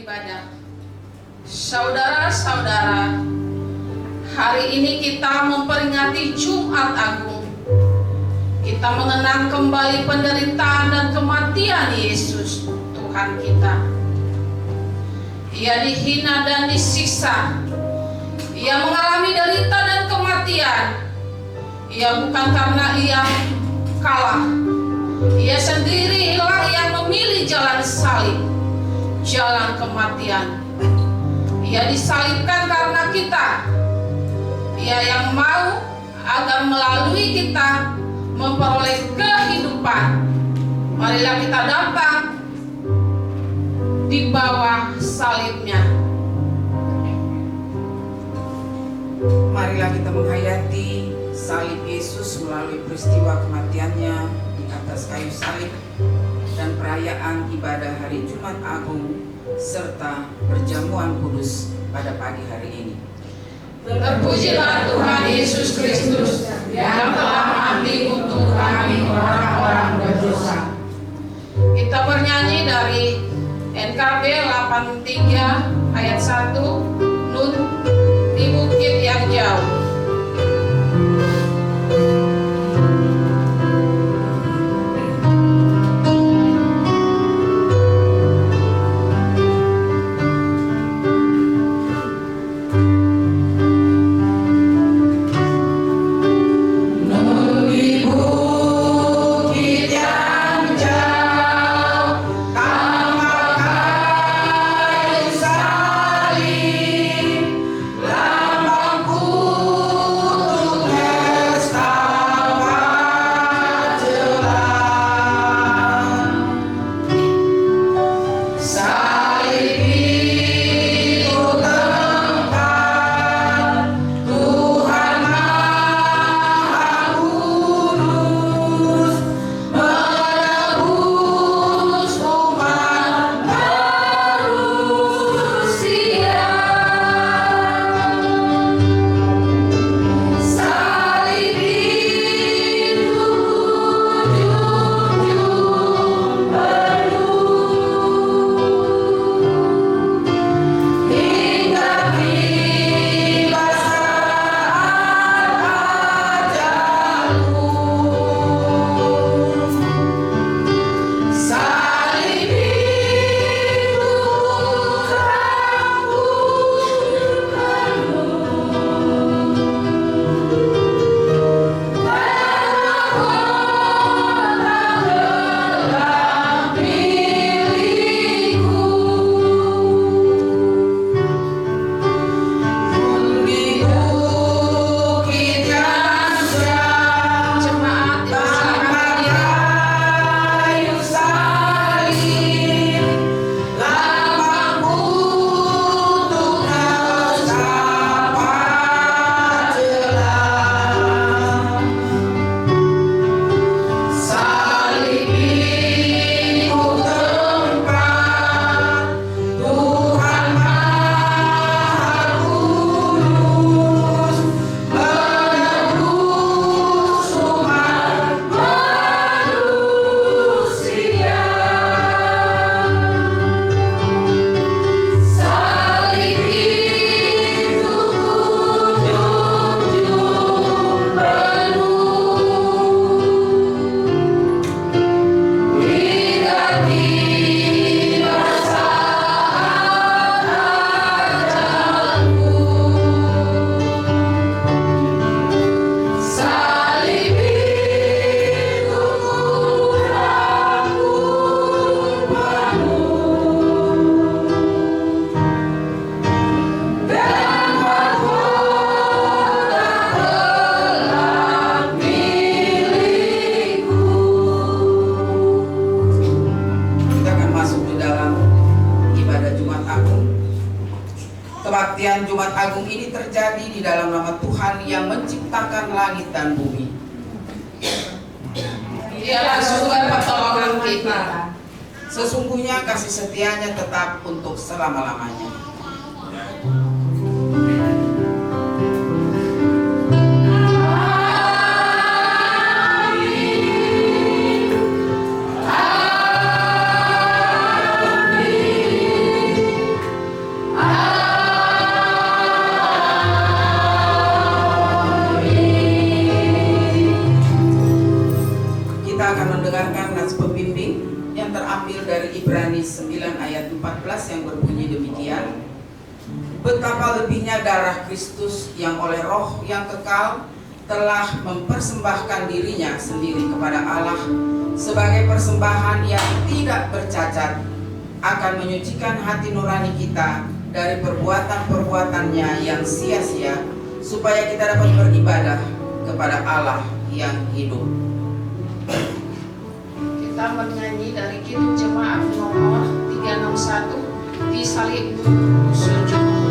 beribadah. Saudara-saudara, hari ini kita memperingati Jumat Agung. Kita mengenang kembali penderitaan dan kematian Yesus, Tuhan kita. Ia dihina dan disiksa. Ia mengalami derita dan kematian. Ia bukan karena ia kalah. Ia sendirilah yang memilih jalan salib, jalan kematian. Ia disalibkan karena kita. Ia yang mau agar melalui kita memperoleh kehidupan. Marilah kita datang di bawah salibnya. Marilah kita menghayati salib Yesus melalui peristiwa kematiannya di atas kayu salib dan perayaan ibadah hari Jumat Agung serta perjamuan kudus pada pagi hari ini. Terpujilah Tuhan Yesus Kristus yang telah mati untuk kami orang-orang berdosa. Kita bernyanyi dari NKB 83 ayat 1, Nun di bukit yang jauh. Kebaktian Jumat Agung ini terjadi di dalam nama Tuhan yang menciptakan langit dan bumi. Dialah sumber pertolongan kita. Sesungguhnya kasih setianya tetap untuk selama-lamanya. Kita akan mendengarkan nats pembimbing yang terambil dari Ibrani 9 ayat 14 yang berbunyi demikian. Betapa lebihnya darah Kristus yang oleh roh yang kekal telah mempersembahkan dirinya sendiri kepada Allah sebagai persembahan yang tidak bercacat, akan menyucikan hati nurani kita dari perbuatan-perbuatannya yang sia-sia, supaya kita dapat beribadah kepada Allah yang hidup. Kita menyanyi dari Kidung Jemaat nomor 361, di salib sujud.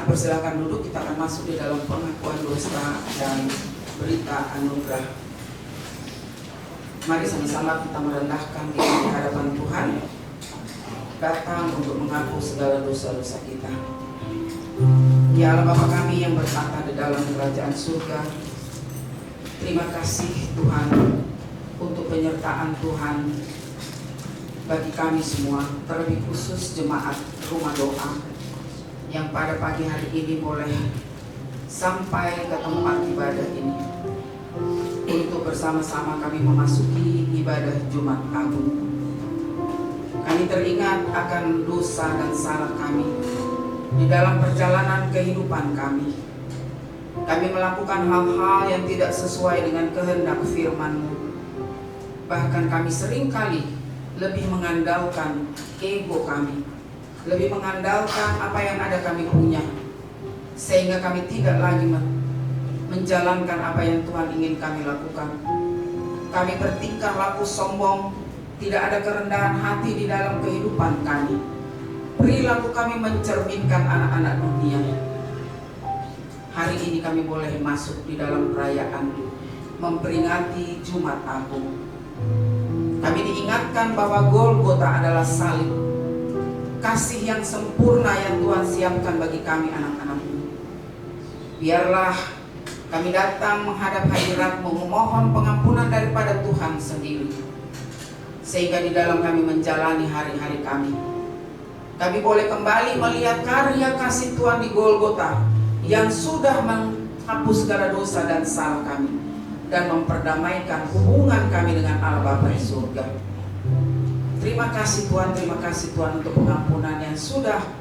Persilakan duduk, kita akan masuk di dalam pengakuan dosa dan berita anugerah. Mari sama-sama kita merendahkan diri di hadapan Tuhan, datang untuk mengaku segala dosa-dosa kita. Ya Allah Bapa kami yang bertata di dalam kerajaan surga, terima kasih Tuhan untuk penyertaan Tuhan bagi kami semua, terlebih khusus jemaat rumah doa yang pada pagi hari ini boleh sampai ke tempat ibadah ini untuk bersama-sama kami memasuki ibadah Jumat Agung. Kami teringat akan dosa dan salah kami di dalam perjalanan kehidupan kami. Kami melakukan hal-hal yang tidak sesuai dengan kehendak firman-Mu. Bahkan kami seringkali lebih mengandalkan ego kami, lebih mengandalkan apa yang ada kami punya, sehingga kami tidak lagi menjalankan apa yang Tuhan ingin kami lakukan. Kami bertingkah laku sombong, tidak ada kerendahan hati di dalam kehidupan kami. Perilaku kami mencerminkan anak-anak dunia. Hari ini kami boleh masuk di dalam perayaan memperingati Jumat Agung. Kami diingatkan bahwa Golgota adalah salib, kasih yang sempurna yang Tuhan siapkan bagi kami anak-anak-Mu. Biarlah kami datang menghadap hadirat-Mu, memohon pengampunan daripada Tuhan sendiri, sehingga di dalam kami menjalani hari-hari kami, kami boleh kembali melihat karya kasih Tuhan di Golgota yang sudah menghapus segala dosa dan salah kami dan memperdamaikan hubungan kami dengan Allah Bapa di surga. Terima kasih Tuhan untuk pengampunan yang sudah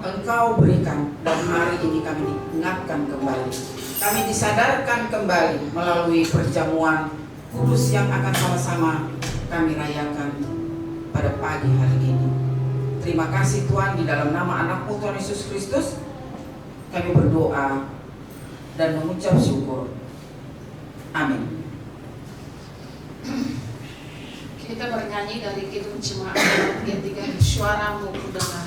Engkau berikan, dan hari ini kami diingatkan kembali, kami disadarkan kembali melalui perjamuan kudus yang akan sama-sama kami rayakan pada pagi hari ini. Terima kasih Tuhan, di dalam nama anak-Mu Tuhan Yesus Kristus kami berdoa dan mengucap syukur. Amin. Kita bernyanyi dari Kidung Jemaat yang 3, suaramu ku dengar.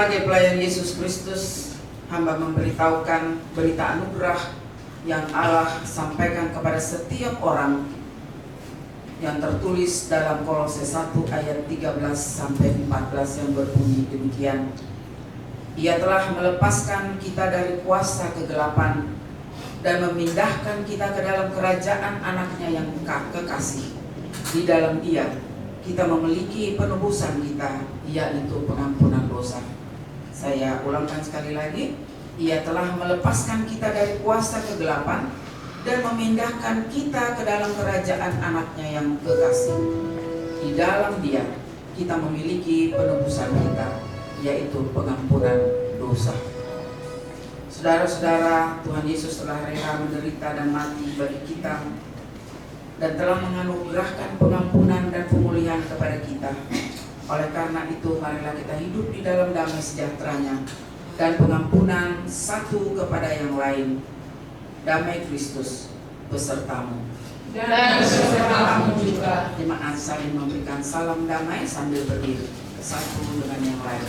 Sebagai pelayan Yesus Kristus, hamba memberitahukan berita anugerah yang Allah sampaikan kepada setiap orang yang tertulis dalam Kolose 1 ayat 13 sampai 14 yang berbunyi demikian. Ia telah melepaskan kita dari kuasa kegelapan dan memindahkan kita ke dalam kerajaan anaknya yang kekasih. Di dalam Dia kita memiliki penebusan kita, yaitu pengampunan dosa. Saya ulangkan sekali lagi. Ia telah melepaskan kita dari kuasa kegelapan dan memindahkan kita ke dalam kerajaan anaknya yang kekasih. Di dalam Dia kita memiliki penebusan kita, yaitu pengampunan dosa. Saudara-saudara, Tuhan Yesus telah rela menderita dan mati bagi kita dan telah menganugerahkan pengampunan dan pemulihan kepada kita. Oleh karena itu, marilah kita hidup di dalam damai sejahtera-Nya dan pengampunan satu kepada yang lain. Damai Kristus besertamu. Dan besertamu juga. Jemaat saling memberikan salam damai sambil berdiri satu dengan yang lain.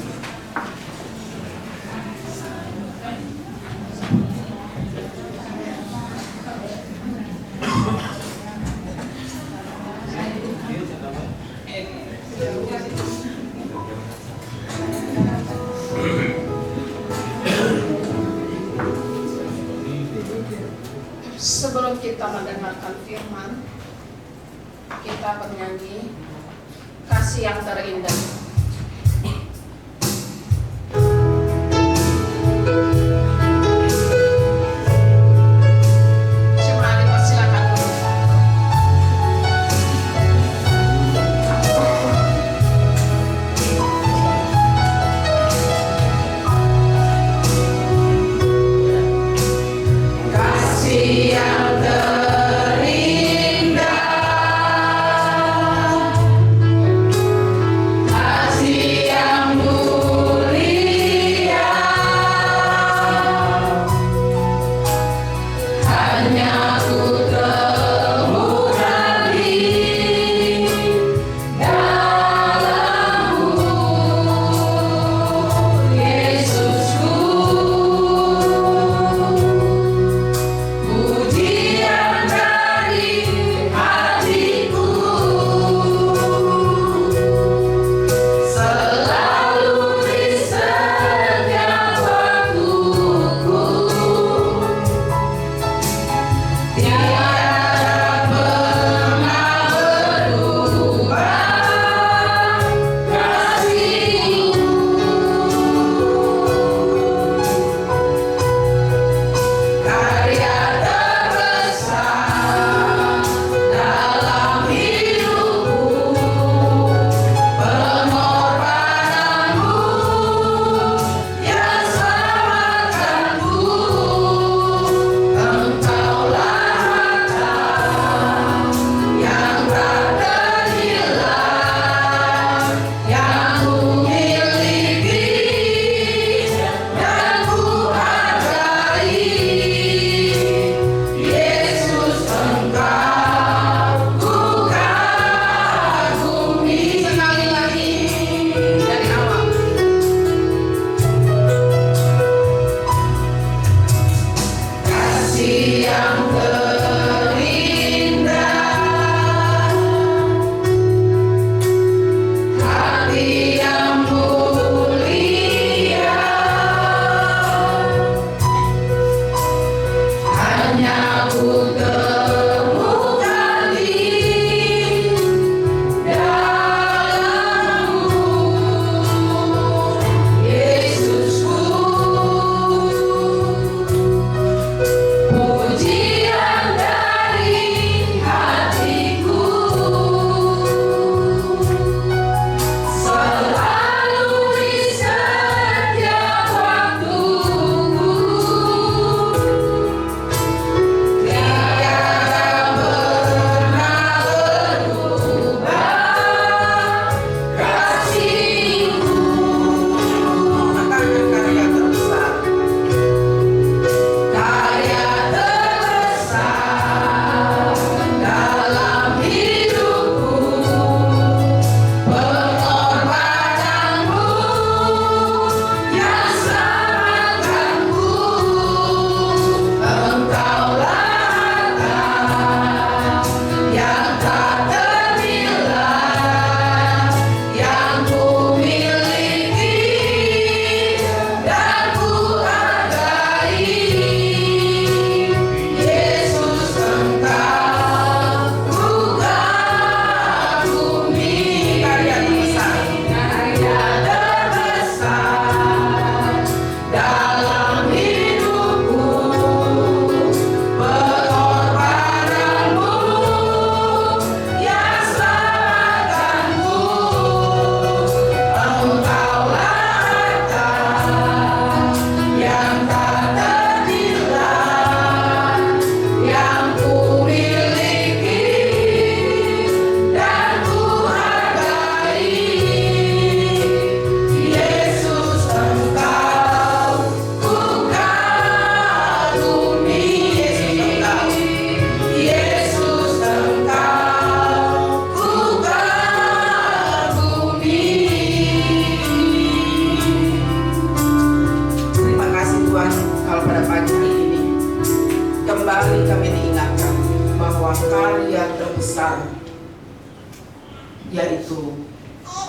Sebelum kita mendengarkan firman, kita bernyanyi kasih yang terindah. Jemaat dipersilakan dulu. Kasih yang terindah,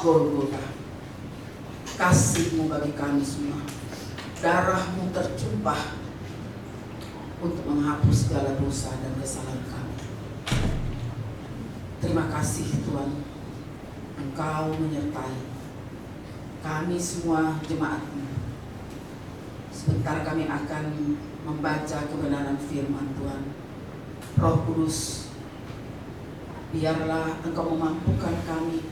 Golgota. Kasih-Mu bagi kami semua. Darah-Mu tertumpah untuk menghapus segala dosa dan kesalahan kami. Terima kasih Tuhan, Engkau menyertai kami semua jemaat-Mu. Sebentar kami akan membaca kebenaran firman Tuhan. Roh Kudus, biarlah Engkau memampukan kami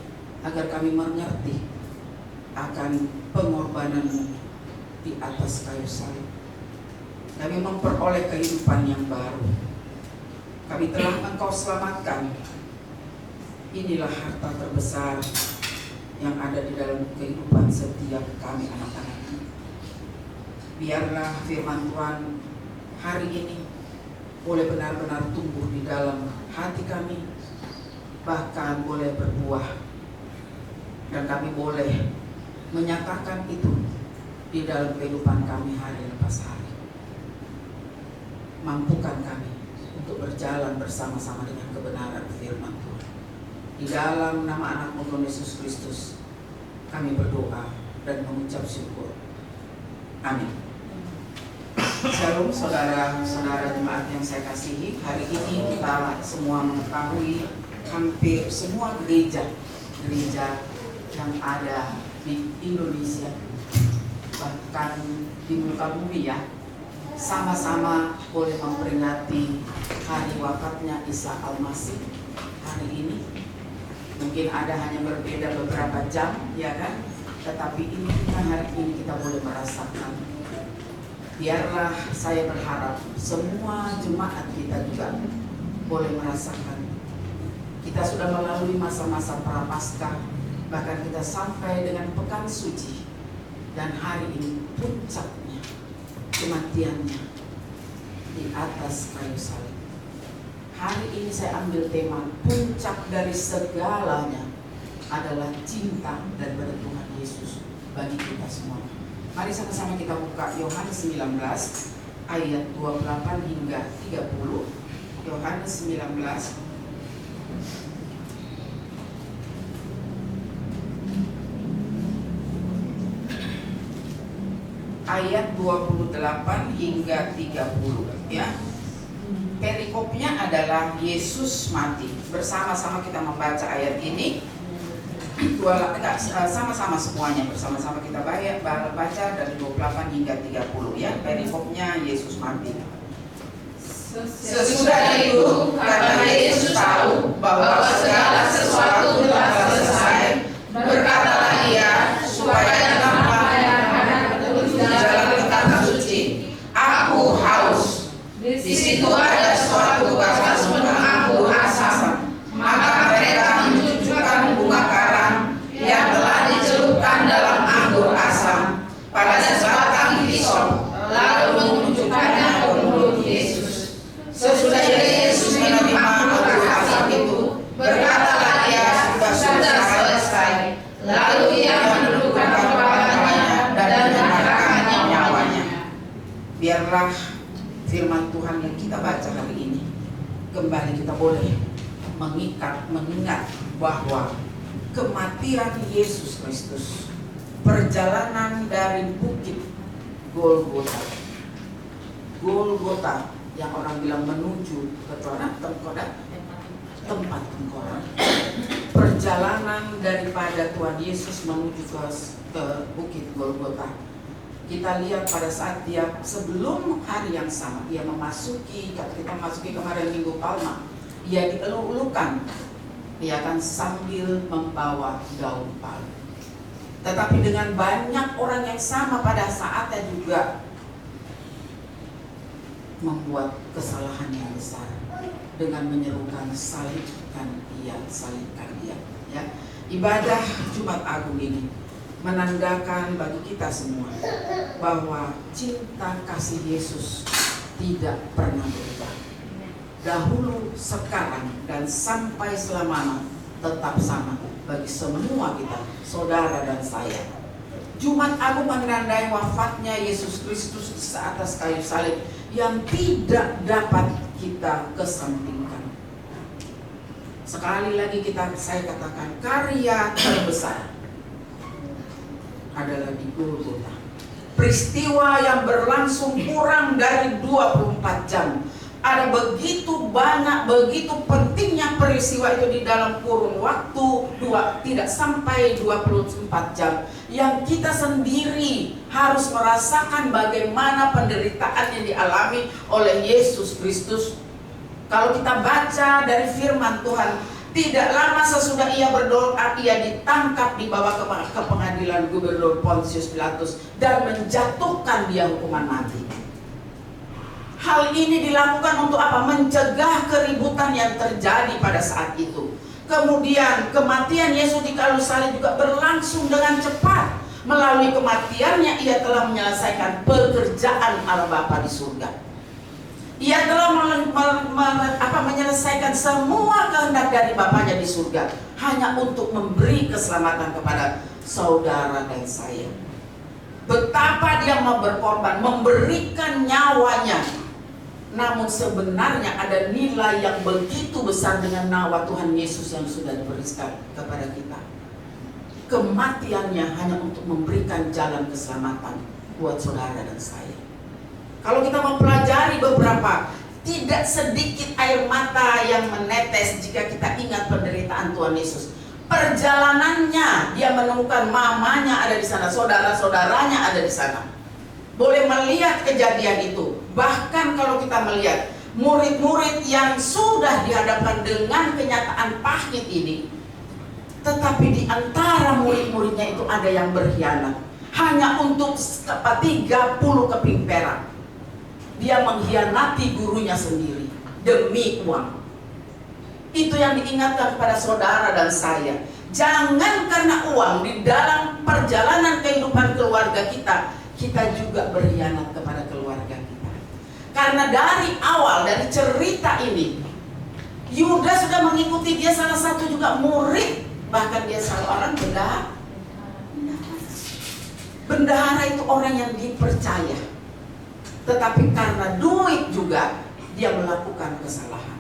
agar kami mengerti akan pengorbanan-Mu di atas kayu salib. Kami memperoleh kehidupan yang baru. Kami telah Engkau selamatkan. Inilah harta terbesar yang ada di dalam kehidupan setiap kami anak-anak-Mu. Biarlah firman Tuhan hari ini boleh benar-benar tumbuh di dalam hati kami, bahkan boleh berbuah, dan kami boleh menyatakan itu di dalam kehidupan kami hari lepas hari. Mampukan kami untuk berjalan bersama-sama dengan kebenaran firman Tuhan. Di dalam nama anak-Mu Tuhan Yesus Kristus kami berdoa dan mengucap syukur. Amin. Shalom saudara-saudara jemaat yang saya kasihi. Hari ini kita semua mengetahui hampir semua gereja yang ada di Indonesia, bahkan di muka bumi ya, sama-sama boleh memperingati hari wafatnya Isa Al-Masih hari ini. Mungkin ada hanya berbeda beberapa jam, ya kan? Tetapi ini kan hari ini kita boleh merasakan. Biarlah saya berharap semua jemaat kita juga boleh merasakan. Kita sudah melalui masa-masa prapaskah, bahkan kita sampai dengan pekan suci, dan hari ini puncaknya kematiannya di atas kayu salib. Hari ini saya ambil tema puncak dari segalanya adalah cinta dan bertuhan Yesus bagi kita semua. Mari sama-sama kita buka Yohanes 19 ayat 28 hingga 30. Yohanes 19 ayat 28 hingga 30 ya. Perikopnya adalah Yesus mati. Bersama-sama kita membaca ayat ini. Sama-sama semuanya, bersama-sama kita baca dari 28 hingga 30 ya. Perikopnya Yesus mati. Sesudah itu, karena Yesus tahu bahwa segala sesuatu telah selesai, berkatalah Ia supaya nampak di dalam kitab suci, "Aku haus." Di situ ada suatu bekas mengaku asam. Maka mereka mencucukkan bunga karang yang telah dicelupkan dalam anggur asam pada sebatang hisop, lalu menunjukkannya ke mulut Yesus. Sesudah Yesus menerima anggur asam itu, berkatalah Ia, "Sudah selesai." Lalu Ia menundukkan kepalanya dan menyerahkan nyawanya. Biarlah firman Tuhan yang kita baca hari ini kembali kita boleh mengingat bahwa kematian Yesus Kristus, perjalanan dari bukit Golgota yang orang bilang menuju ke tempat tengkorak. Perjalanan daripada Tuhan Yesus menuju ke bukit Golgota, kita lihat pada saat dia sebelum hari yang sama, dia kita memasuki kemarin Minggu Palma, ia dieluk-elukan, dia akan sambil membawa daun palem. Tetapi dengan banyak orang yang sama pada saatnya juga membuat kesalahan yang besar dengan menyerukan salibkan dia, ya. Ibadah Jumat Agung ini menandakan bagi kita semua bahwa cinta kasih Yesus tidak pernah berubah. Dahulu, sekarang, dan sampai selamanya tetap sama bagi semua kita, saudara dan saya. Jumat Agung menandai wafatnya Yesus Kristus di atas kayu salib yang tidak dapat kita kesampingkan. Sekali lagi saya katakan, karya terbesar adalah di Golgota. Peristiwa yang berlangsung kurang dari 24 jam. Ada begitu banyak, begitu pentingnya peristiwa itu di dalam kurun waktu tidak sampai 24 jam. Yang kita sendiri harus merasakan bagaimana penderitaan yang dialami oleh Yesus Kristus. Kalau kita baca dari firman Tuhan, tidak lama sesudah ia berdoa, ia ditangkap, dibawa ke pengadilan Gubernur Pontius Pilatus dan menjatuhkan dia hukuman mati. Hal ini dilakukan untuk apa? Mencegah keributan yang terjadi pada saat itu. Kemudian kematian Yesus di kayu salib juga berlangsung dengan cepat. Melalui kematiannya ia telah menyelesaikan pekerjaan Allah Bapa di surga. Ia telah menyelesaikan semua kehendak dari Bapanya di surga, hanya untuk memberi keselamatan kepada saudara dan saya. Betapa dia mau berkorban, memberikan nyawanya. Namun sebenarnya ada nilai yang begitu besar dengan nyawa Tuhan Yesus yang sudah diberikan kepada kita. Kematiannya hanya untuk memberikan jalan keselamatan buat saudara dan saya. Kalau kita mempelajari beberapa, tidak sedikit air mata yang menetes jika kita ingat penderitaan Tuhan Yesus. Perjalanannya, dia menemukan mamanya ada di sana, saudara-saudaranya ada di sana. Boleh melihat kejadian itu. Bahkan kalau kita melihat murid-murid yang sudah dihadapkan dengan kenyataan pahit ini, tetapi di antara murid-muridnya itu ada yang berkhianat. Hanya untuk 30 keping perak. Dia mengkhianati gurunya sendiri demi uang. Itu yang diingatkan kepada saudara dan saya. Jangan karena uang di dalam perjalanan kehidupan keluarga kita, kita juga berkhianat kepada keluarga kita. Karena dari awal, dari cerita ini, Yudas sudah mengikuti, dia salah satu juga murid. Bahkan dia seorang bendahara. Bendahara itu orang yang dipercaya. Tetapi karena duit juga dia melakukan kesalahan.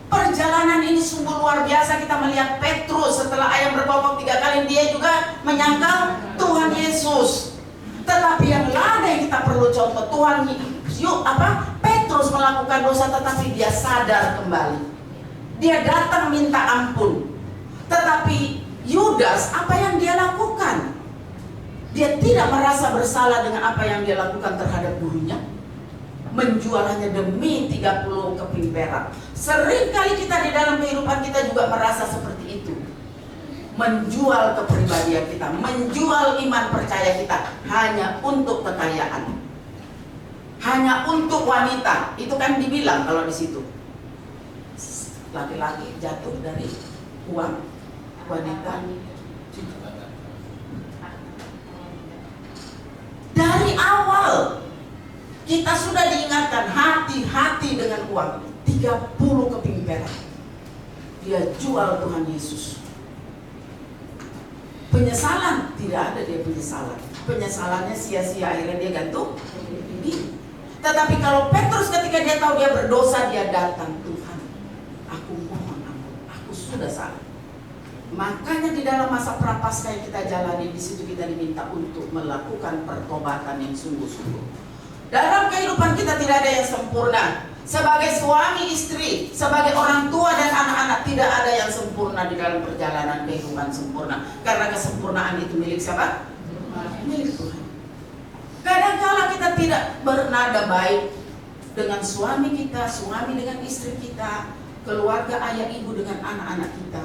Perjalanan ini sungguh luar biasa. Kita melihat Petrus setelah ayam berkokok 3 kali, dia juga menyangkal Tuhan Yesus. Tetapi yang lain yang kita perlu contoh, Petrus melakukan dosa tetapi dia sadar kembali. Dia datang minta ampun. Tetapi Yudas, apa yang dia lakukan? Dia tidak merasa bersalah dengan apa yang dia lakukan terhadap gurunya. Menjual hanya demi 30 keping perak. Seringkali kita di dalam kehidupan kita juga merasa seperti itu. Menjual kepribadian kita, menjual iman percaya kita hanya untuk kekayaan, hanya untuk wanita. Itu kan dibilang kalau di situ, laki-laki jatuh dari uang, wanita. Dari awal kita sudah diingatkan hati-hati dengan uang. 30 keping perak dia jual Tuhan Yesus. Penyesalan tidak ada, dia penyesalan. Penyesalannya sia-sia, akhirnya dia gantung diri. Tetapi kalau Petrus ketika dia tahu dia berdosa, dia datang, Tuhan, aku mohon ampun, aku sudah salah. Makanya di dalam masa prapaskah yang kita jalani, di situ kita diminta untuk melakukan pertobatan yang sungguh-sungguh. Dalam kehidupan kita tidak ada yang sempurna. Sebagai suami istri, sebagai orang tua dan anak-anak, tidak ada yang sempurna di dalam perjalanan kehidupan sempurna. Karena kesempurnaan itu milik siapa? Milik Tuhan. Kadang-kala kita tidak bernada baik dengan suami kita, suami dengan istri kita, keluarga ayah ibu dengan anak-anak kita.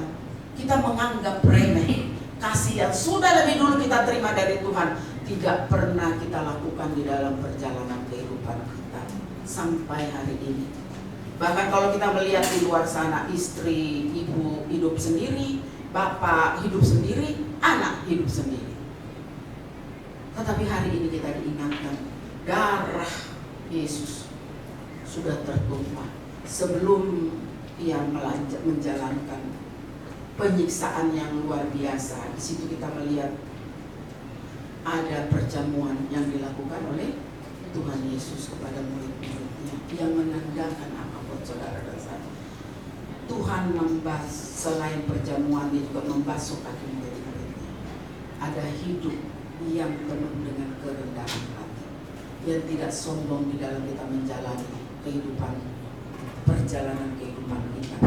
Kita menganggap remeh kasih yang sudah lebih dulu kita terima dari Tuhan, tidak pernah kita lakukan di dalam perjalanan kehidupan kita sampai hari ini. Bahkan kalau kita melihat di luar sana, istri, ibu hidup sendiri, bapak hidup sendiri, anak hidup sendiri. Tetapi hari ini kita diingatkan, darah Yesus sudah tertumpah sebelum ia menjalankan penyiksaan yang luar biasa. Di situ kita melihat ada perjamuan yang dilakukan oleh Tuhan Yesus kepada murid-muridnya yang menandakan apa buat saudara dan saya. Tuhan selain perjamuan, dia juga membasuh kaki murid-muridnya. Ada hidup yang penuh dengan kerendahan hati, yang tidak sombong di dalam kita menjalani perjalanan kehidupan kita.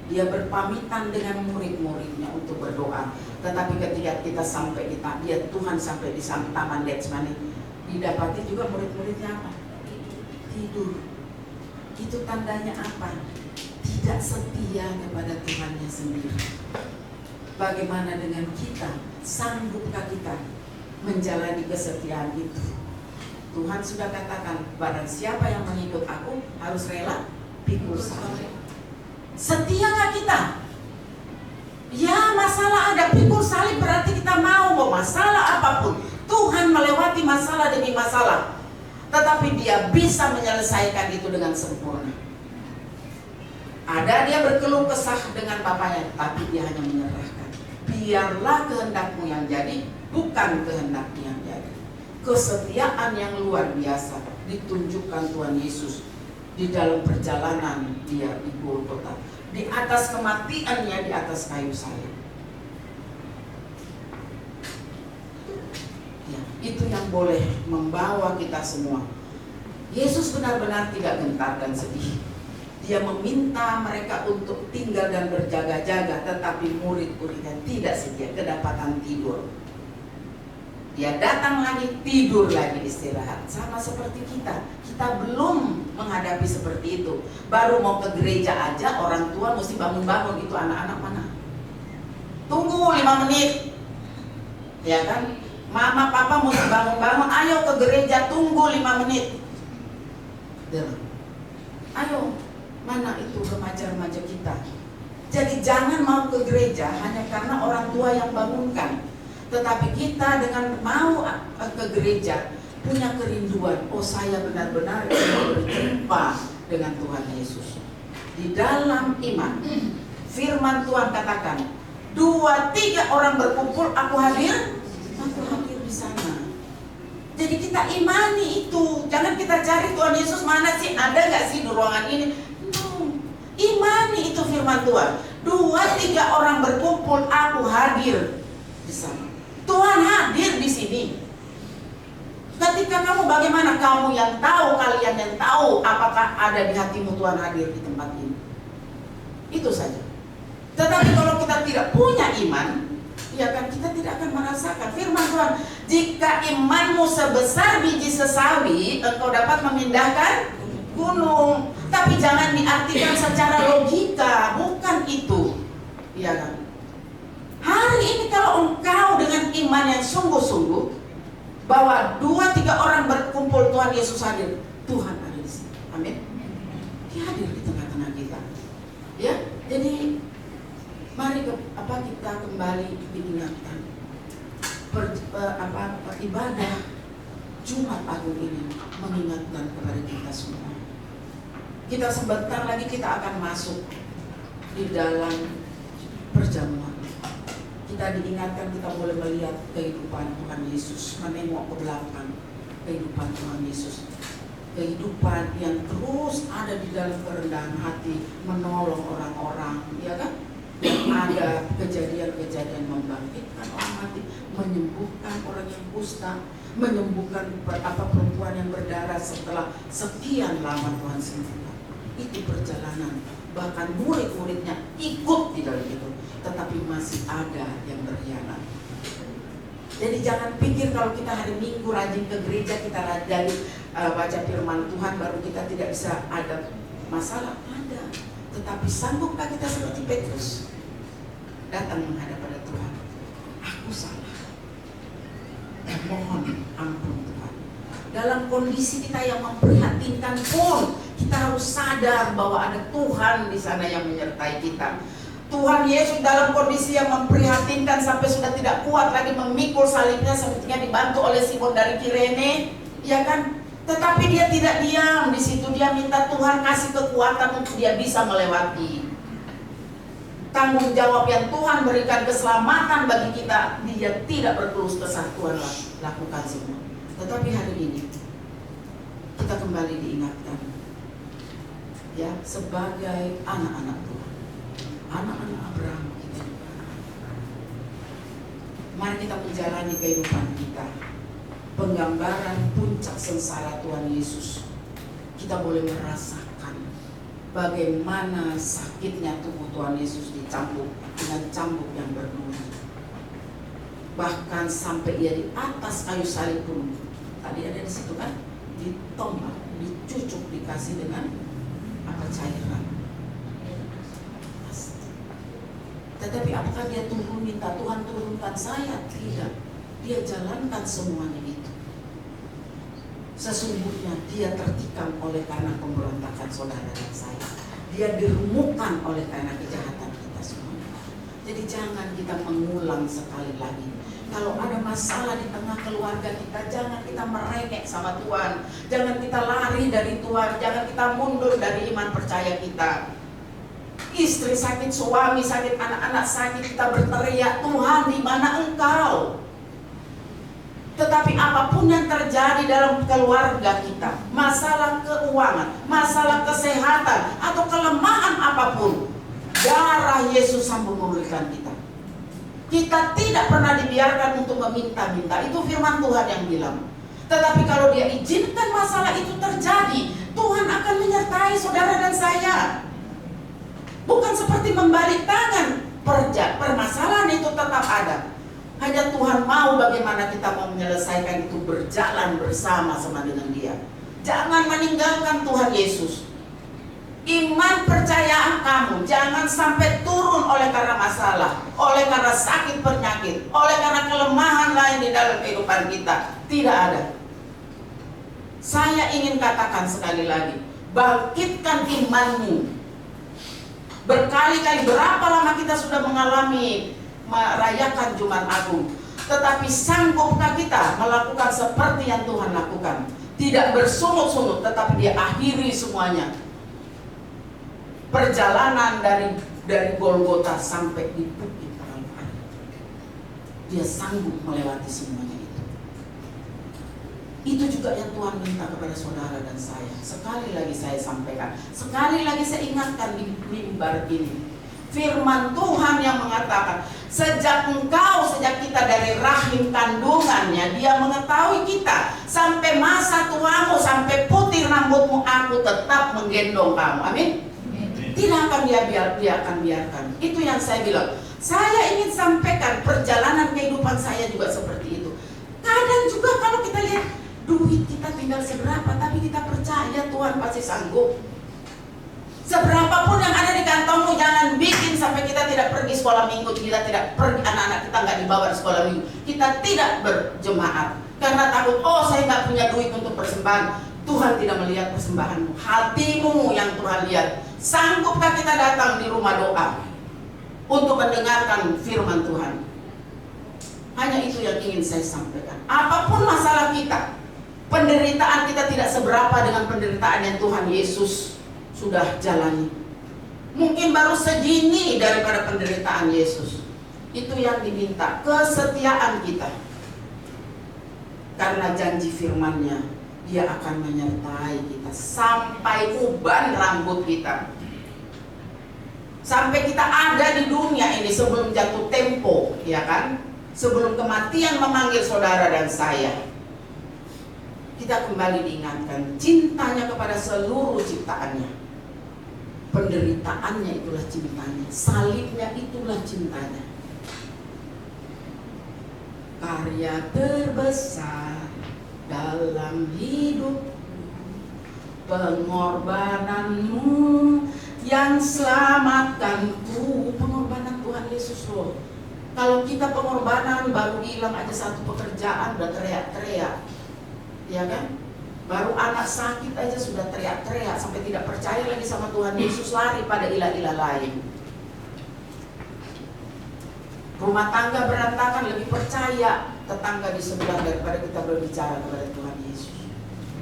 Dia berpamitan dengan murid-muridnya untuk berdoa. Tetapi ketika kita sampai Tuhan sampai di taman Getsemani, didapati juga murid-muridnya apa? Tidur. Itu tandanya apa? Tidak setia kepada Tuhannya sendiri. Bagaimana dengan kita? Sanggupkah kita menjalani kesetiaan itu? Tuhan sudah katakan, barang siapa yang mengikut aku harus rela pikul salib. Setia gak kita? Ya, masalah ada pikul salib berarti kita mau masalah apapun. Tuhan melewati masalah demi masalah, tetapi dia bisa menyelesaikan itu dengan sempurna. Ada dia berkeluh kesah dengan bapaknya, tapi dia hanya menyerahkan. Biarlah kehendakmu yang jadi, bukan kehendakmu yang jadi. Kesetiaan yang luar biasa ditunjukkan Tuhan Yesus di dalam perjalanan dia di Golgota, di atas kematiannya di atas kayu salib. Ya, itu yang boleh membawa kita semua. Yesus benar-benar tidak gentar dan sedih. Dia meminta mereka untuk tinggal dan berjaga-jaga, tetapi murid-muridnya tidak setia, kedapatan tidur. Dia datang lagi, tidur lagi, istirahat. Sama seperti kita. Kita belum menghadapi seperti itu. Baru mau ke gereja aja, orang tua mesti bangun-bangun. Itu anak-anak mana? Tunggu 5 menit. Ya kan? Mama, papa mesti bangun-bangun. Ayo ke gereja, tunggu 5 menit. Ayo, mana itu remaja-remaja kita? Jadi jangan mau ke gereja hanya karena orang tua yang bangunkan. Tetapi kita dengan mau ke gereja punya kerinduan, oh saya benar-benar ingin berjumpa dengan Tuhan Yesus. Di dalam iman, firman Tuhan katakan, 2-3 orang berkumpul, aku hadir di sana. Jadi kita imani itu. Jangan kita cari Tuhan Yesus mana sih, ada gak sih di ruangan ini? No. Imani itu firman Tuhan. 2-3 orang berkumpul, aku hadir di sana. Tuhan hadir di sini. Ketika kamu bagaimana? Kamu yang tahu, kalian yang tahu apakah ada di hatimu Tuhan hadir di tempat ini. Itu saja. Tetapi kalau kita tidak punya iman, ya kan, kita tidak akan merasakan firman Tuhan. Jika imanmu sebesar biji sesawi, engkau dapat memindahkan gunung. Tapi jangan diartikan secara logika, bukan itu. Ya kan? Hari ini kalau engkau dengan iman yang sungguh-sungguh, bahwa 2-3 orang berkumpul, Tuhan Yesus hadir, Tuhan ada di sini. Amin. Dia hadir di tengah-tengah kita. Ya, jadi mari kita kembali diingatkan ibadah Jumat Agung ini mengingatkan kepada kita semua. Kita sebentar lagi kita akan masuk di dalam perjamuan. Kita diingatkan, kita boleh melihat kehidupan Tuhan Yesus, menengok ke belakang kehidupan Tuhan Yesus, kehidupan yang terus ada di dalam kerendahan hati, menolong orang-orang, ya kan? Yang ada kejadian-kejadian membangkitkan orang mati, menyembuhkan orang yang kusta, menyembuhkan perempuan yang berdarah setelah sekian lama Tuhan sembuhkan. Itu perjalanan, bahkan murid-muridnya ikut di dalam itu. Tetapi masih ada yang berkhianat. Jadi jangan pikir kalau kita hari Minggu rajin ke gereja, kita rajin baca firman Tuhan, baru kita tidak bisa ada masalah. Ada. Tetapi sanggupkah kita seperti Petrus datang menghadap pada Tuhan? Aku salah. Mohon ampun Tuhan. Dalam kondisi kita yang memprihatinkan pun, kita harus sadar bahwa ada Tuhan di sana yang menyertai kita. Tuhan Yesus dalam kondisi yang memprihatinkan sampai sudah tidak kuat lagi memikul salibnya, sepertinya dibantu oleh Simon dari Kirene, ya kan? Tetapi dia tidak diam di situ, dia minta Tuhan kasih kekuatan untuk dia bisa melewati. Tanggung jawab yang Tuhan berikan, keselamatan bagi kita, dia tidak berkeluh kesah, Tuhan lakukan semua. Tetapi hari ini kita kembali diingatkan, ya, sebagai anak-anak Tuhan, anak-anak Abraham kita. Mari kita menjalani kehidupan kita. Penggambaran puncak sengsara Tuhan Yesus. Kita boleh merasakan bagaimana sakitnya tubuh Tuhan Yesus dicambuk dengan cambuk yang berduri. Bahkan sampai ia di atas kayu salib pun, tadi ada di situ kan, ditombak, dicucuk, dikasih dengan apa, cairan. Tetapi apakah dia turun minta Tuhan turunkan saya? Tidak. Dia jalankan semuanya itu. Sesungguhnya dia tertikam oleh karena pemberontakan saudara dan saya. Dia diremukkan oleh karena kejahatan kita semuanya. Jadi jangan kita mengulang sekali lagi. Kalau ada masalah di tengah keluarga kita, jangan kita merengek sama Tuhan. Jangan kita lari dari Tuhan. Jangan kita mundur dari iman percaya kita. Istri sakit, suami sakit, anak-anak sakit, kita berteriak, Tuhan di mana Engkau? Tetapi apapun yang terjadi dalam keluarga kita, masalah keuangan, masalah kesehatan, atau kelemahan apapun, darah Yesus sanggup memulihkan kita. Kita tidak pernah dibiarkan untuk meminta-minta. Itu firman Tuhan yang bilang. Tetapi kalau dia izinkan masalah itu terjadi, Tuhan akan menyertai saudara dan saya. Bukan seperti membalik tangan. Permasalahan itu tetap ada. Hanya Tuhan mau bagaimana kita mau menyelesaikan itu, berjalan bersama-sama dengan dia. Jangan meninggalkan Tuhan Yesus. Iman percayaan kamu jangan sampai turun oleh karena masalah, oleh karena sakit penyakit, oleh karena kelemahan lain di dalam kehidupan kita. Tidak ada. Saya ingin katakan sekali lagi, bangkitkan imanmu. Berkali-kali, berapa lama kita sudah mengalami merayakan Jumat Agung, tetapi sanggupkah kita melakukan seperti yang Tuhan lakukan? Tidak bersungut-sungut, tetapi dia akhiri semuanya. Perjalanan dari Golgota sampai di bukit Kalvari, dia sanggup melewati semuanya itu. Itu juga yang Tuhan minta kepada saudara dan saya. Sekali lagi saya sampaikan, sekali lagi saya ingatkan di mimbar ini. Firman Tuhan yang mengatakan, sejak kita dari rahim kandungannya, dia mengetahui kita. Sampai masa tuamu, sampai putih rambutmu, aku tetap menggendong kamu. Amin. Tidak akan dia akan biarkan. Itu yang saya bilang. Saya ingin sampaikan perjalanan kehidupan saya juga seperti itu. Kadang juga kalau kita lihat duit kita tinggal seberapa, tapi kita percaya Tuhan pasti sanggup. Seberapapun yang ada di kantongmu, jangan bikin sampai kita tidak pergi sekolah minggu, kita tidak pergi, anak-anak kita nggak dibawa di sekolah minggu, kita tidak berjemaat karena takut, oh saya nggak punya duit untuk persembahan. Tuhan tidak melihat persembahanmu, hatimu yang Tuhan lihat. Sanggupkah kita datang di rumah doa untuk mendengarkan firman Tuhan? Hanya itu yang ingin saya sampaikan. Apapun masalah kita, penderitaan kita tidak seberapa dengan penderitaan yang Tuhan Yesus sudah jalani. Mungkin baru segini daripada penderitaan Yesus. Itu yang diminta, kesetiaan kita. Karena janji firman-Nya, dia akan menyertai kita sampai uban rambut kita. Sampai kita ada di dunia ini sebelum jatuh tempo, ya kan? Sebelum kematian memanggil saudara dan saya. Kita kembali diingatkan cintanya kepada seluruh ciptaannya. Penderitaannya itulah cintanya, salibnya itulah cintanya. Karya terbesar dalam hidup, pengorbananmu yang selamatkanku. Pengorbanan Tuhan Yesus loh. Kalau kita pengorbanan baru hilang aja satu pekerjaan udah teriak-teriak, ya kan? Baru anak sakit aja sudah teriak-teriak sampai tidak percaya lagi sama Tuhan Yesus, lari pada ilah-ilah lain. Rumah tangga berantakan, lebih percaya tetangga di sebelah daripada kita berbicara kepada Tuhan Yesus,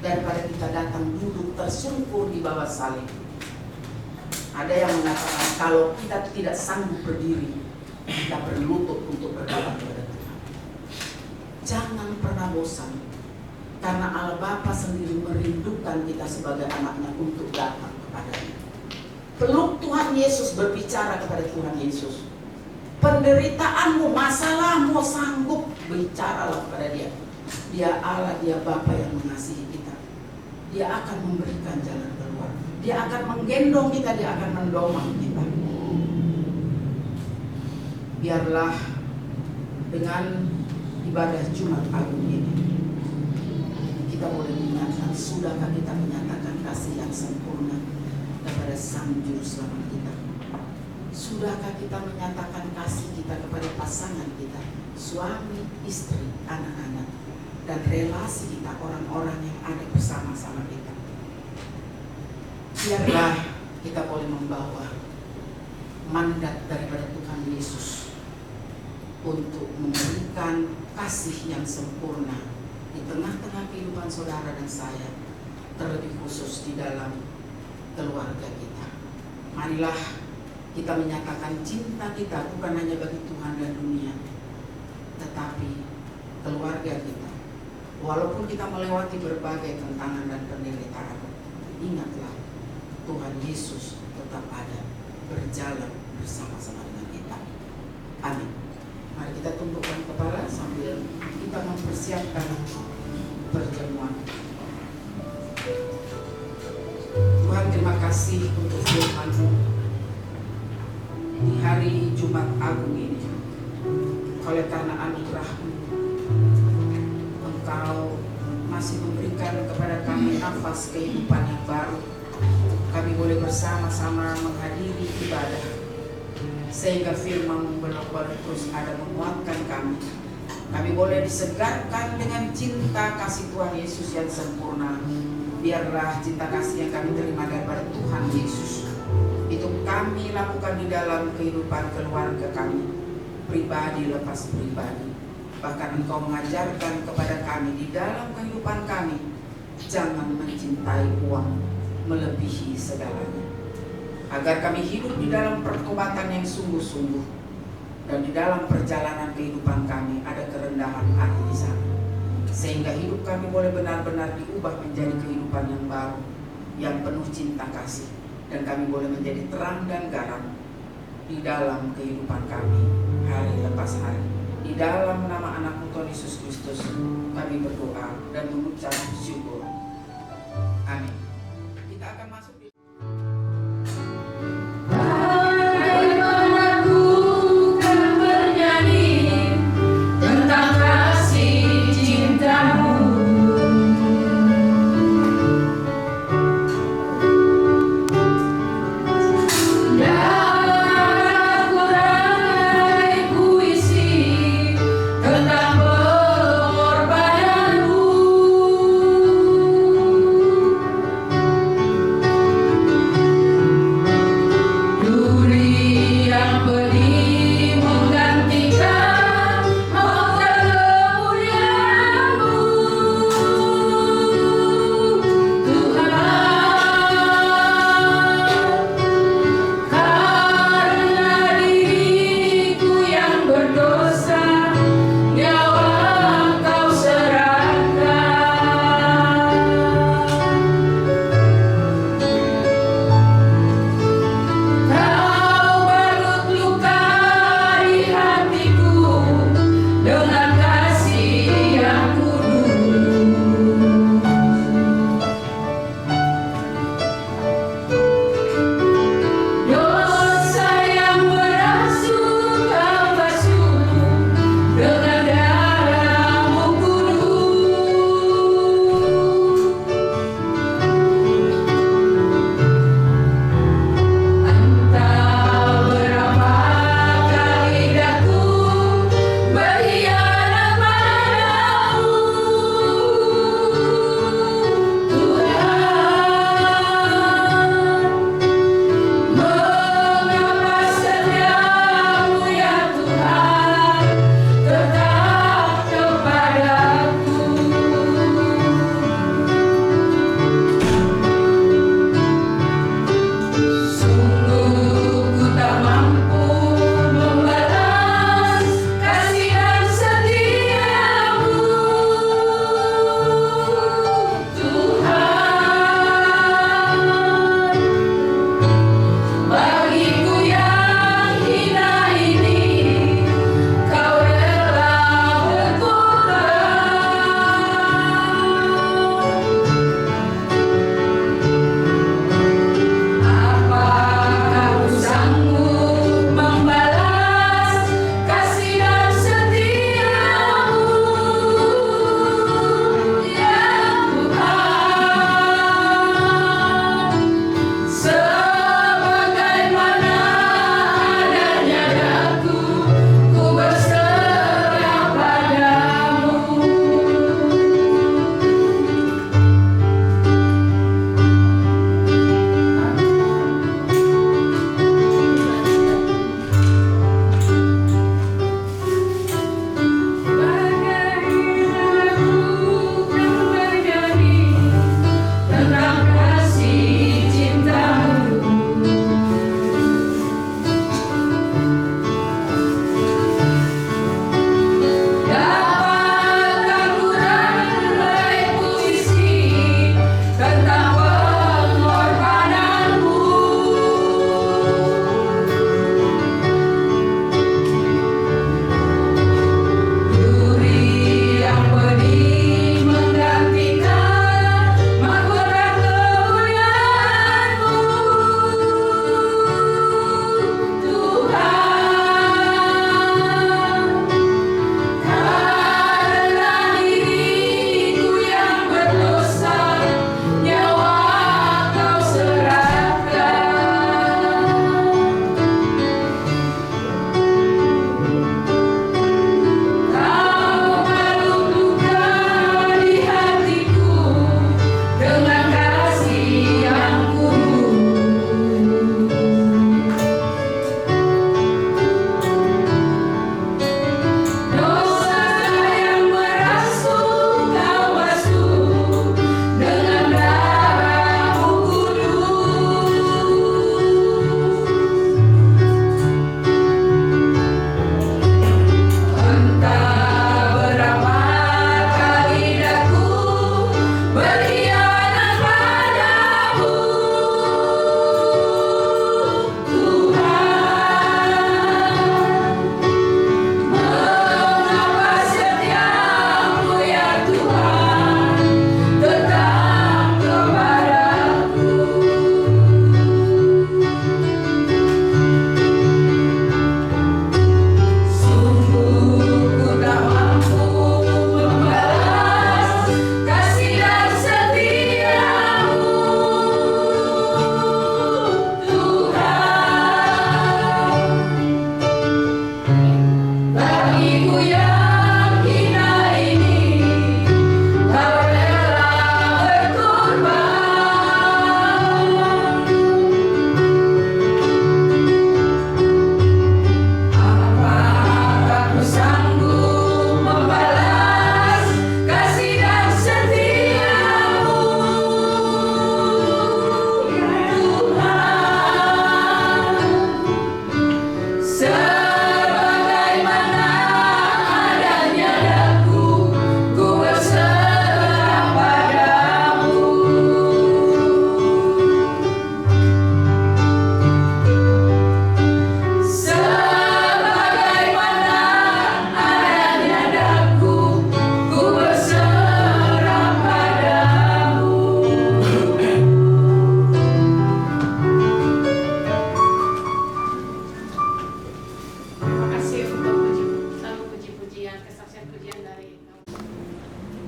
daripada kita datang duduk tersungkur di bawah salib. Ada yang mengatakan kalau kita tidak sanggup berdiri, kita berlutut untuk berdoa kepada Tuhan. Jangan pernah bosan, karena Allah Bapa sendiri merindukan kita sebagai anaknya untuk datang kepadanya. Peluk Tuhan Yesus, berbicara kepada Tuhan Yesus. penderitaanmu, masalahmu, sanggup bicaralah kepada dia. Dia Allah, dia Bapa yang mengasihi kita. Dia akan memberikan jalan keluar. Dia akan menggendong kita, dia akan mendomang kita. Biarlah dengan ibadah Jumat Agung ini kita boleh mengingatkan, sudahkah kita menyatakan kasih yang sempurna kepada Sang Juru Selamat kita? Sudahkah kita menyatakan kasih kita kepada pasangan kita, suami, istri, anak-anak, dan relasi kita, orang-orang yang ada bersama-sama kita? Biarlah kita boleh membawa mandat daripada Tuhan Yesus untuk memberikan kasih yang sempurna di tengah-tengah kehidupan saudara dan saya, terlebih khusus di dalam keluarga kita. Marilah kita menyatakan cinta kita bukan hanya bagi Tuhan dan dunia, tetapi keluarga kita. Walaupun kita melewati berbagai tantangan dan penderitaan, ingatlah Tuhan Yesus tetap ada, berjalan bersama-sama dengan kita. Amin. Mari kita tundukkan kepala sambil kita mempersiapkan perjamuan. Tuhan, terima kasih untuk firman-Mu di hari Jumat Agung ini. Oleh karena anugerah-Mu, Engkau masih memberikan kepada kami nafas kehidupan yang baru. Kami boleh bersama-sama menghadiri ibadah, sehingga firman-Mu benar-benar terus ada menguatkan kami. Kami boleh disegarkan dengan cinta kasih Tuhan Yesus yang sempurna. Biarlah cinta kasih yang kami terima daripada Tuhan Yesus itu kami lakukan di dalam kehidupan keluarga kami, pribadi lepas pribadi. Bahkan Engkau mengajarkan kepada kami di dalam kehidupan kami, jangan mencintai uang melebihi segalanya, agar kami hidup di dalam pertobatan yang sungguh-sungguh, dan di dalam perjalanan kehidupan kami ada kerendahan hati di sana, sehingga hidup kami boleh benar-benar diubah menjadi kehidupan yang baru, yang penuh cinta kasih, dan kami boleh menjadi terang dan garam di dalam kehidupan kami hari lepas hari. Di dalam nama anak-Mu Tuhan Yesus Kristus kami berdoa dan mengucap syukur. Amin. Kita akan masuk di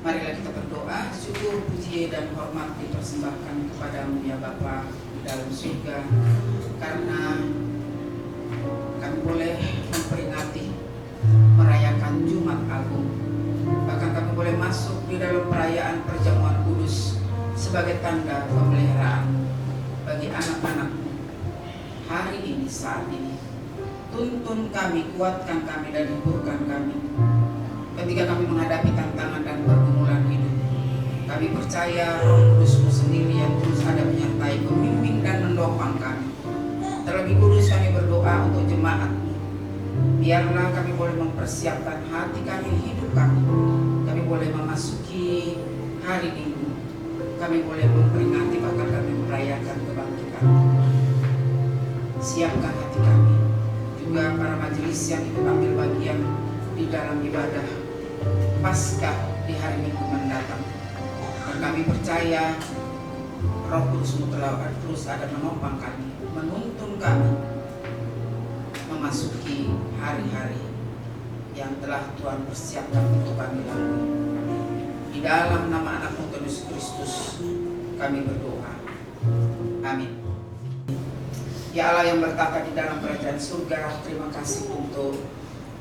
Marilah kita berdoa, syukur, puji, dan hormat dipersembahkan kepadamu ya Bapa di dalam surga, karena kami boleh memperingati, merayakan Jumat Agung. Bahkan kami boleh masuk di dalam perayaan perjamuan kudus sebagai tanda pemeliharaan bagi anak-anakmu hari ini, saat ini. Tuntun kami, kuatkan kami, dan hiburkan kami ketika kami menghadapi tantangan dan pergumulan hidup. Kami percaya Roh Kudus-Mu sendiri yang terus ada menyertai, membimbing dan mendopang kami. Terlebih kudus kami berdoa untuk jemaat-Mu. Biarlah kami boleh mempersiapkan hati kami, hidup kami. Kami boleh memasuki hari Minggu. Kami boleh memperingati, bahkan kami merayakan kebangkitan. Siapkan hati kami. Juga para majelis yang ikut ambil bagian di dalam ibadah Paskah di hari Minggu mendatang. Dan kami percaya Roh Kudus-Mu telah terus ada menopang kami, menuntun kami memasuki hari-hari yang telah Tuhan persiapkan untuk kami lalui. Di dalam nama anak-Mu Tuhan Yesus Kristus kami berdoa. Amin. Ya Allah yang bertata di dalam kerajaan surga, terima kasih untuk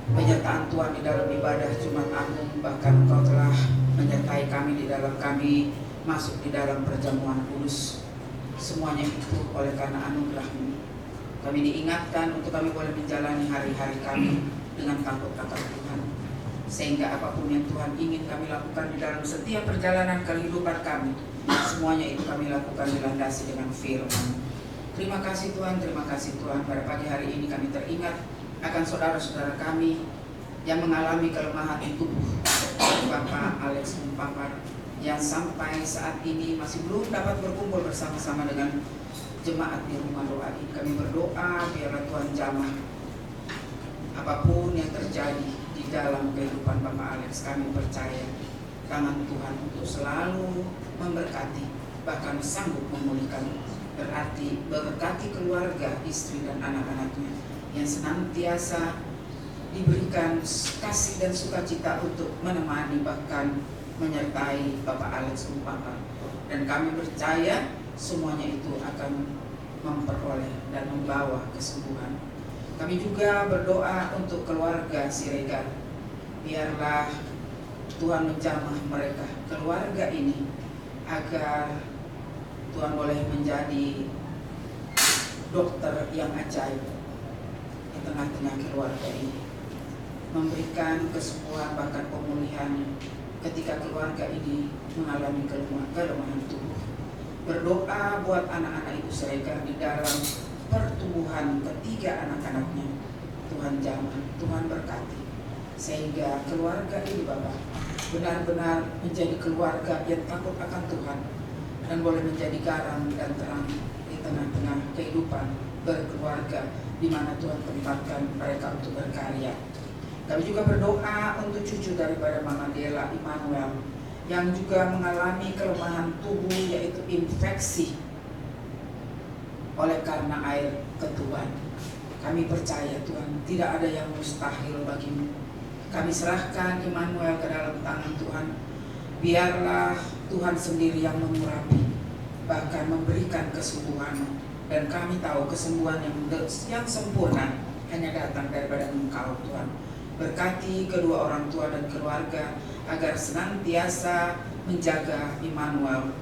penyertaan Tuhan di dalam ibadah Jumat Agung. Bahkan Engkau telah menyertai kami di dalam kami masuk di dalam perjamuan kudus. Semuanya itu oleh karena anugerah-Mu. Kami diingatkan untuk kami boleh menjalani hari-hari kami dengan takut akan Tuhan, sehingga apapun yang Tuhan ingin kami lakukan di dalam setiap perjalanan kehidupan kami, semuanya itu kami lakukan dilandasi dengan firman. Terima kasih Tuhan, terima kasih Tuhan. Pada pagi hari ini kami teringat akan saudara-saudara kami yang mengalami kelemahan di tubuh, Bapak Alex Mumpapar, yang sampai saat ini masih belum dapat berkumpul bersama-sama dengan jemaat di rumah doa ini. Kami berdoa biarlah Tuhan jamah apapun yang terjadi di dalam kehidupan Bapak Alex. Kami percaya tangan Tuhan untuk selalu memberkati, bahkan sanggup memulihkan. Berarti berkati keluarga, istri dan anak-anaknya yang senantiasa diberikan kasih dan sukacita untuk menemani, bahkan menyertai Bapak Alex Mumpapar. Dan kami percaya semuanya itu akan memperoleh dan membawa kesembuhan. Kami juga berdoa untuk keluarga Siregar. Biarlah Tuhan menjamah mereka, keluarga ini, agar Tuhan boleh menjadi dokter yang ajaib di tengah-tengah keluarga ini, memberikan kesembuhan bahkan pemulihan ketika keluarga ini mengalami kelemahan tubuh. Berdoa buat anak-anak Ibu Siregar di dalam pertumbuhan ketiga anak-anaknya. Tuhan jamah, Tuhan berkati, sehingga keluarga ini Bapak benar-benar menjadi keluarga yang takut akan Tuhan dan boleh menjadi garam dan terang di tengah-tengah kehidupan berkeluarga di mana Tuhan tempatkan mereka untuk berkarya. Kami juga berdoa untuk cucu daripada Mama Dela, Immanuel, yang juga mengalami kelemahan tubuh, yaitu infeksi oleh karena air ketuban. Kami percaya Tuhan, tidak ada yang mustahil bagimu. Kami serahkan Immanuel ke dalam tangan Tuhan. Biarlah Tuhan sendiri yang mengurapi, bahkan memberikan kesembuhan. Dan kami tahu kesembuhan yang sempurna hanya datang daripada Engkau Tuhan. Berkati kedua orang tua dan keluarga agar senantiasa menjaga Immanuel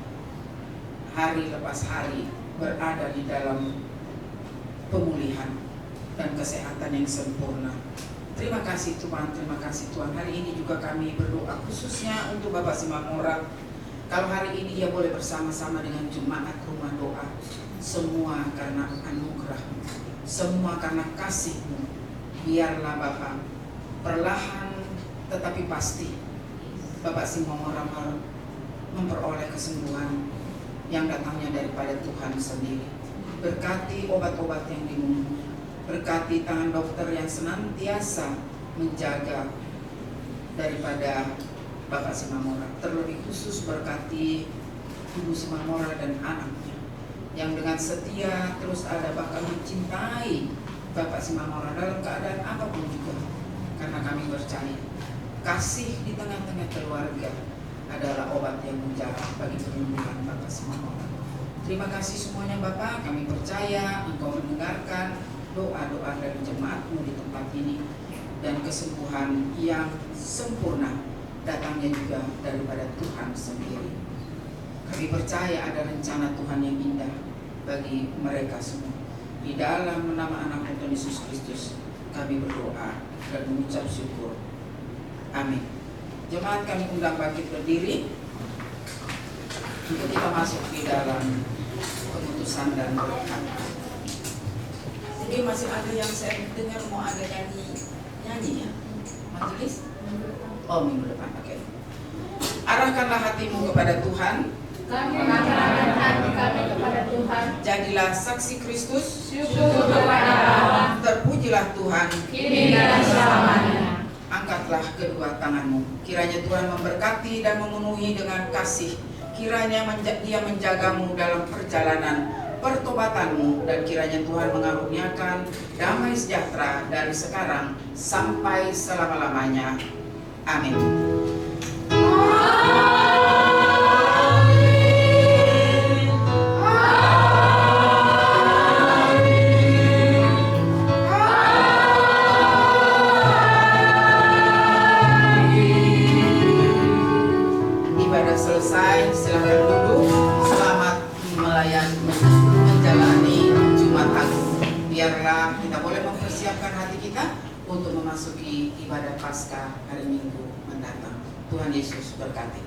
hari lepas hari berada di dalam pemulihan dan kesehatan yang sempurna. Terima kasih Tuhan, terima kasih Tuhan. Hari ini juga kami berdoa khususnya untuk Bapak Simamora. Kalau hari ini ia boleh bersama-sama dengan jemaat rumah doa, semua karena anugerah-Mu, semua karena kasih-Mu. Biarlah Bapak perlahan tetapi pasti Bapak Simamora memperoleh kesembuhan yang datangnya daripada Tuhan sendiri. Berkati obat-obat yang diminum, berkati tangan dokter yang senantiasa menjaga daripada Bapak Simamora. Terlebih khusus berkati Ibu Simamora dan anaknya yang dengan setia terus ada, bahkan mencintai Bapak Simamora dalam keadaan apapun juga. Karena kami percaya kasih di tengah-tengah keluarga adalah obat yang mujarab bagi penyembuhan Bapak semua orang. Terima kasih semuanya Bapak, kami percaya Engkau mendengarkan doa-doa dari jemaat-Mu di tempat ini, dan kesembuhan yang sempurna datangnya juga daripada Tuhan sendiri. Kami percaya ada rencana Tuhan yang indah bagi mereka semua. Di dalam nama anak Tuhan Yesus Kristus kami berdoa dan mengucap syukur. Amin. Jemaat kami undang bangkit berdiri untuk kita masuk di dalam keputusan dan berkat. Jadi masih ada yang saya dengar mau ada nyanyi ya, majelis? Oh, minggu depan, oke. Arahkanlah hatimu kepada Tuhan. Kami mengarahkan hati kami kepada Tuhan. Jadilah saksi Kristus. Syukur kepada Allah. Terpujilah Tuhan. Kini dan selamanya. Angkatlah kedua tanganmu. Kiranya Tuhan memberkati dan memenuhi dengan kasih. Kiranya Dia menjagamu dalam perjalanan pertobatanmu, dan kiranya Tuhan mengaruniakan damai sejahtera dari sekarang sampai selama-lamanya. Amin. Ibadah selesai, silakan duduk. Selamat menjalani Jumat Agung. Biarlah kita boleh mempersiapkan hati kita untuk memasuki ibadah Paskah hari Minggu mendatang. Tuhan Yesus berkati.